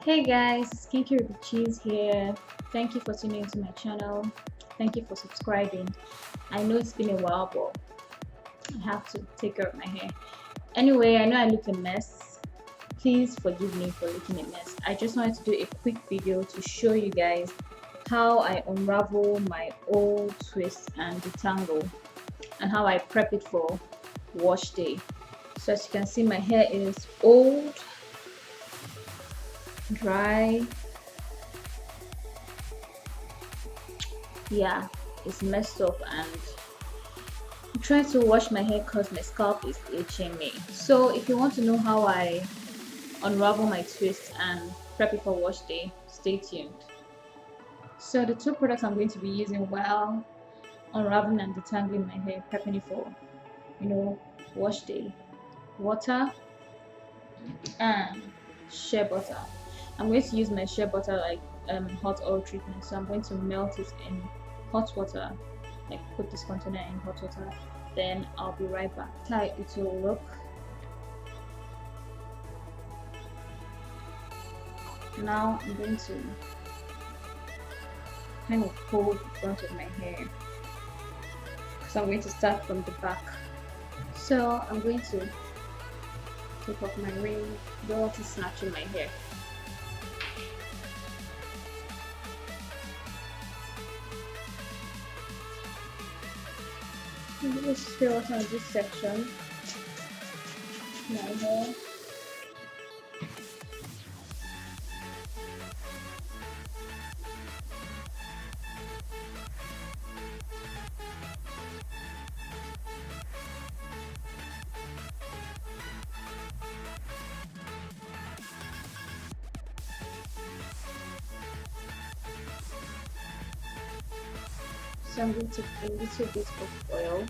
Hey guys, Skincare Rubycheez here. Thank you for tuning into my channel. Thank you for subscribing. I know it's been a while, but I have to take care of my hair. Anyway, I know I look a mess. Please forgive me for looking a mess. I just wanted to do a quick video to show you guys how I unravel my old twist and detangle and how I prep it for wash day. So as you can see, my hair is old, dry. Yeah, it's messed up, and I'm trying to wash my hair because my scalp is itching me. So if you want to know how I unravel my twist and prep it for wash day, stay tuned. So the two products I'm going to be using while unraveling and detangling my hair, prepping it for wash day: water and shea butter. I'm going to use my shea butter like hot oil treatment, so I'm going to melt it in hot water, like put this container in hot water, then I'll be right back. How it will look. Now I'm going to kind of hold the front of my hair, so I'm going to start from the back. So I'm going to take off my ring. Don't want to snatch in my hair. Just fill out on this section my hair. So I'm going to put a little bit of oil.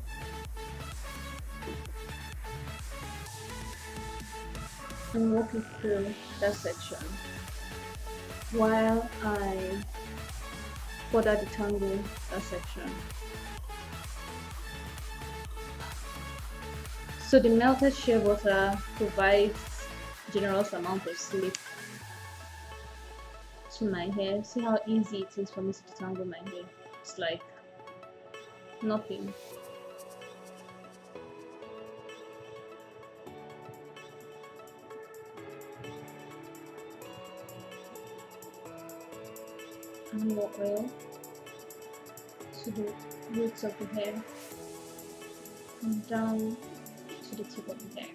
And walk it through that section while I further detangle that section. So the melted shea butter provides generous amount of slip to my hair. See how easy it is for me to detangle my hair. It's like nothing. And more oil to the roots of the hair and down to the tip of the hair.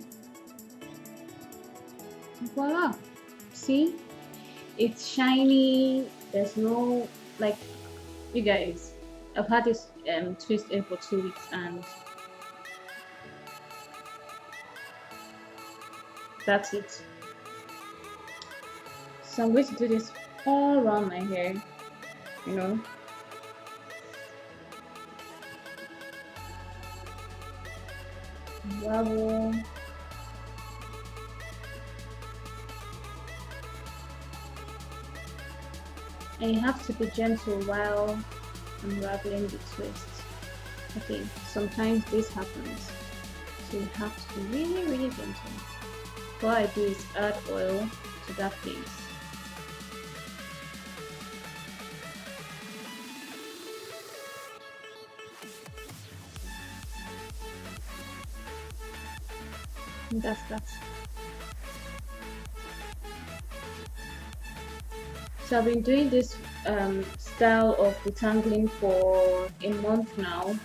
And voila! See? It's shiny. There's no, like, you guys, I've had this twist in for 2 weeks and that's it. So I'm going to do this all around my hair, unravel. And you have to be gentle while unraveling the twist. Okay, sometimes this happens, so you have to be really, really gentle. What I do is add oil to that piece. And that's that. So I've been doing this style of detangling for a month now,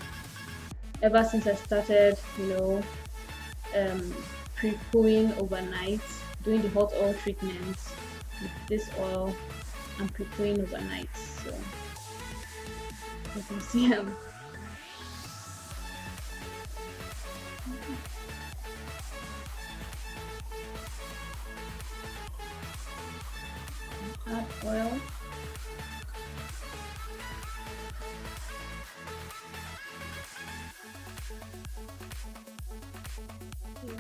ever since I started, pre-pooing overnight, doing the hot oil treatment with this oil and pre-pooing overnight. So you can see add oil.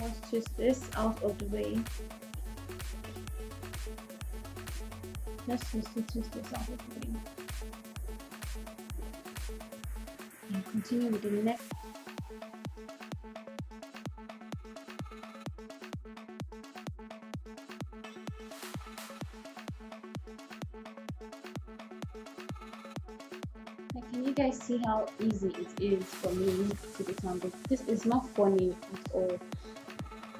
Let's twist this out of the way. Let's just twist this out of the way. And continue with the neck. Can you guys see how easy it is for me to detangle? This is not funny at all.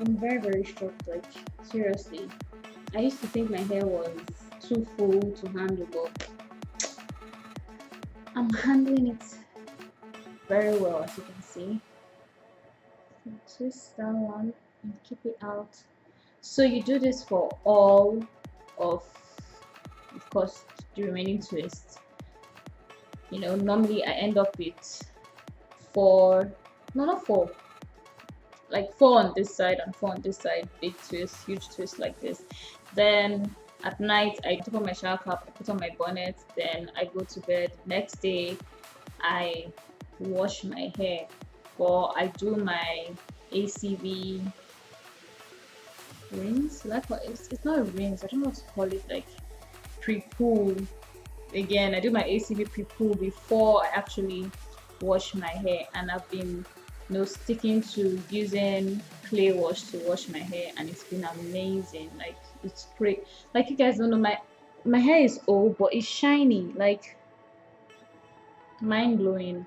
I'm very shocked, like seriously. I used to think my hair was too full to handle, but I'm handling it very well, as you can see. Twist that one and keep it out. So you do this for all of course, the remaining twists. You know, normally I end up with four, no, not four, like four on this side and four on this side, big twist, huge twist like this. Then at night I put on my shower cap, I put on my bonnet, then I go to bed. Next day I wash my hair, or I do my ACV rinse. Like what, it's not a rinse, I don't know what to call it, like pre-poo. Again, I do my ACV pre-poo before I actually wash my hair, and I've been, you know, sticking to using clay wash to wash my hair, and it's been amazing. Like, it's great. Like, you guys don't know, my hair is old, but it's shiny, like mind-blowing.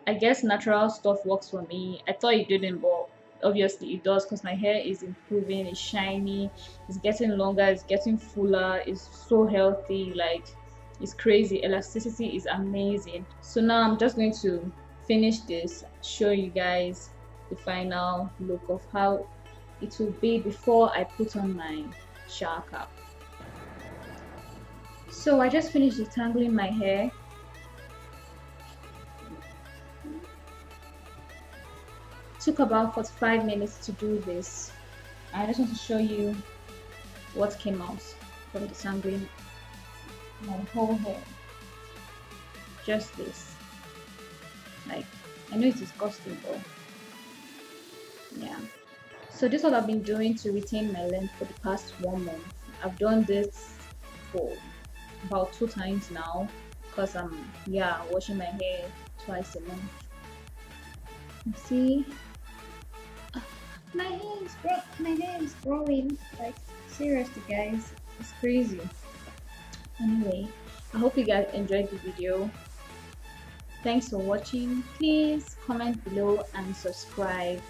I guess natural stuff works for me. I thought it didn't, but obviously it does, because my hair is improving, it's shiny, it's getting longer, it's getting fuller, it's so healthy, like it's crazy. Elasticity is amazing. So now I'm just going to finish this, show you guys the final look of how it will be before I put on my shower cap. So I just finished detangling my hair. Took about 45 minutes to do this. I just want to show you what came out from detangling my whole hair. Just this. Like, I know it's disgusting, but yeah. So this is what I've been doing to retain my length for the past 1 month. I've done this for about 2 times now, because I'm washing my hair twice a month. You see, my hair is growing, like seriously guys, it's crazy. Anyway, I hope you guys enjoyed the video. Thanks for watching. Please comment below and subscribe.